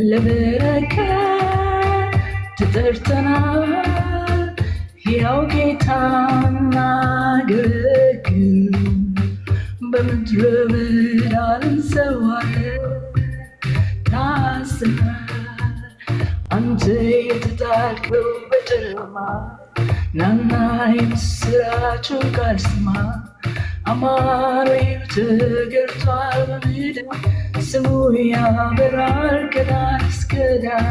ለበረከት ተጠርተናል ሕያው ጌታን እናገልግል በምድረ በዳ እንሰዋለን ታስበናል አንተ የተጣልከው በጨለማ ናና የምስራቹን ቃል ስማ አማኑኤል ተገልጧል በምድር ስሙ ያበራል ከዳር እስከ ዳር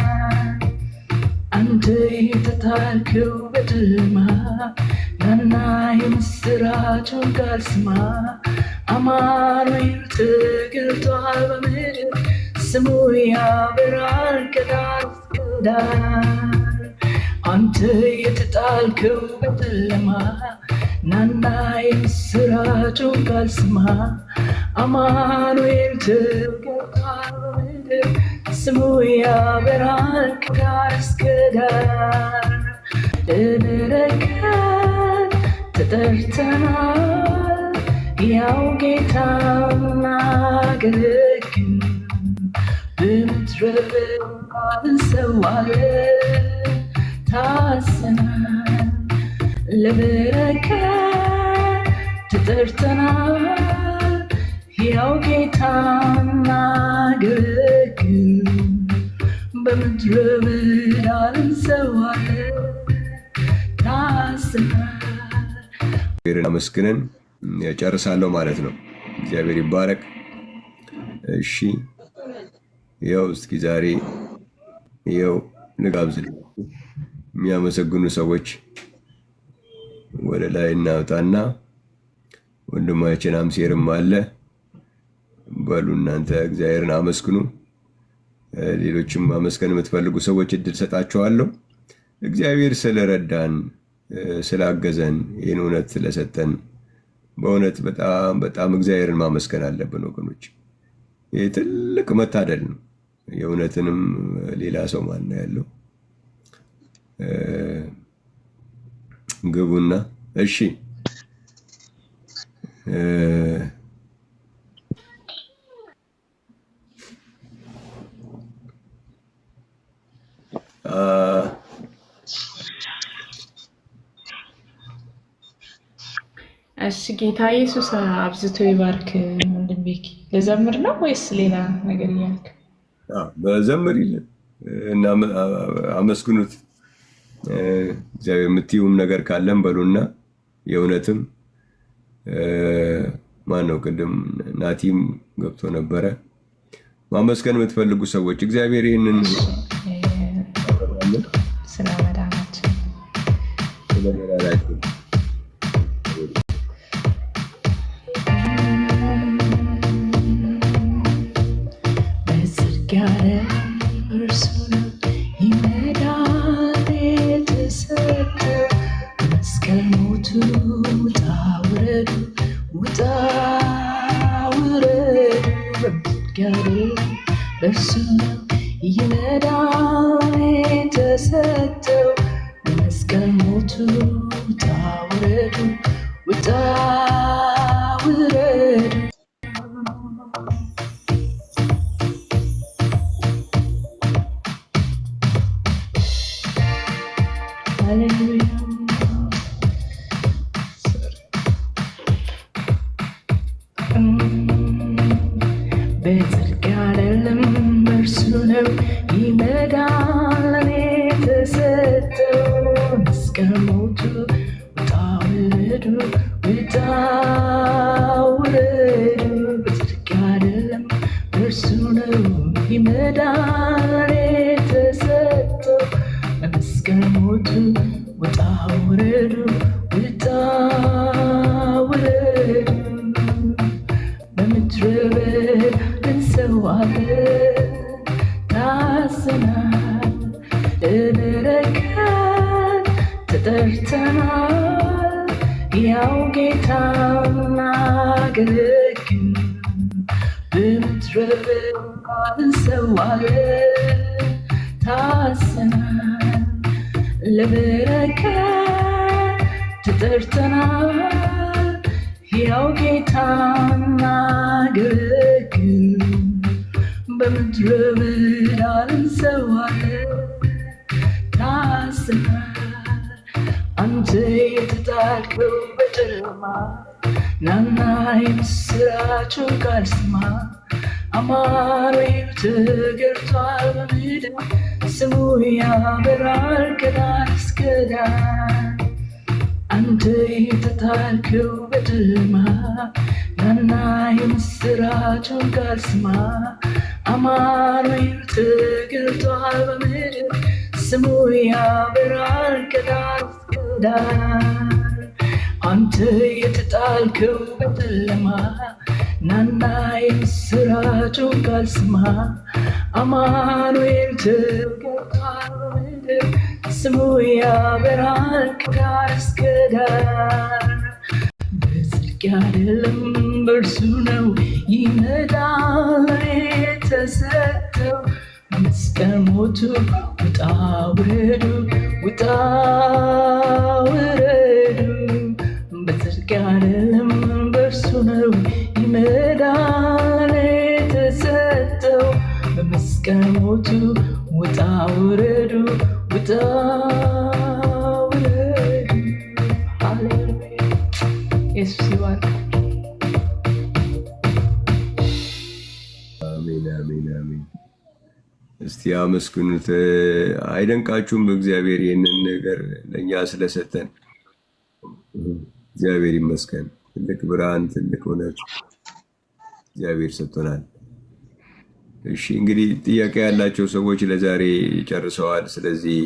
አንተ የተጣልከው በጨለማ ናና የምስራቹን ቃል ስማ አማኑኤል ተገልጧል በምድር ስሙ ያበራል ከዳር እስከ ዳር አንተ የተጣልከው በጨለማ ናና የምስራቹን ቃል ስማ አማኑኤል ተገልጧል በምድር ስሙ ያበራል ከዳር እስከ ዳር ለበረከት ተጠርተናል ሕያው ጌታን እናገልግል በምድረ በዳ እንሰዋለን ታስበናል ለበረከት ተጠርተናል ሕያው ጌታን እናገልግል በምድረ በዳ እንሰዋለን ታስበናል። እግዚአብሔርን አመስግነን ጨርሳለሁ ማለት ነው። እግዚአብሔር ይባረክ። እሺ ያው እስኪ ዛሬ ያው ንጋብዝልኝ የሚያመሰግኑ ሰዎች ወደ ላይ እናውጣና ወንድማችን አምሴርም አለ በሉ እናንተ እግዚአብሔርን አመስግኑ። ሌሎችም ማመስገን የምትፈልጉ ሰዎች እድል ሰጣችኋለሁ። እግዚአብሔር ስለረዳን ስላገዘን ይህን እውነት ስለሰጠን በእውነት በጣም በጣም እግዚአብሔርን ማመስገን አለብን ወገኖች። ይህ ትልቅ መታደል ነው። የእውነትንም ሌላ ሰው ማን ነው ያለው? ግቡና እሺ እሺ ጌታ ኢየሱስ አብዝቶ ይባርክ። ወንድሜ ለዘምር ነው ወይስ ሌላ ነገር እያልክ? በዘምር ይልን እና አመስግኑት። እግዚአብሔር የምትይውም ነገር ካለም በሉና የእውነትም ማን ነው ቅድም ናቲም ገብቶ ነበረ። ማመስገን የምትፈልጉ ሰዎች እግዚአብሔር ይህንን ስለ መዳናችን ያው ጌታን እናገልግል በምድረ በዳ እንሰዋለን ታስበናል ለበረከት ተጠርተናል ሕያው ጌታን እናገልግል በምድረ በዳ እንሰዋለን ካስናል አንተ የተጣልከው በጨለማ ናና የምስራቹን ቃል ስማ አማኑኤል ተገልጧል በምድር ስሙ ያበራል ከዳር እስከ ዳር አንተ የተጣልከው በጨለማ ናና የምስራቹን ቃል ስማ አማኑኤል ተገልጧል በምድር ስሙ ያበራል ከዳር እስከ ዳር አንተ የተጣልከው በጨለማ ናና የምስራቹን ቃል ስማ አማኑኤል ተገልጧል በምድር ስሙ ያበራል ከዳር እስከ ዳር በጽድቅ አይደለም በእርሱ ነው ይመጣል የተሰጠው መስቀል ሞቱ ውጣ ውረዱ ውጣ ውረዱ በጽድቅ አይደለም በእርሱ ነው ይመዳን የተሰጠው በመስቀል ሞቱ ውጣ ውረዱ ውጣ ውረዱ። ሃሌሉያ ኢየሱስ ይባርክ። አሜን አሜን አሜን። እስቲ አመስግኑት። አይደንቃችሁም? በእግዚአብሔር ይህንን ነገር ለእኛ ስለሰጠን እግዚአብሔር ይመስገን። ትልቅ ብርሃን፣ ትልቅ እውነት እግዚአብሔር ሰጥቶናል። እሺ እንግዲህ ጥያቄ ያላቸው ሰዎች ለዛሬ ጨርሰዋል። ስለዚህ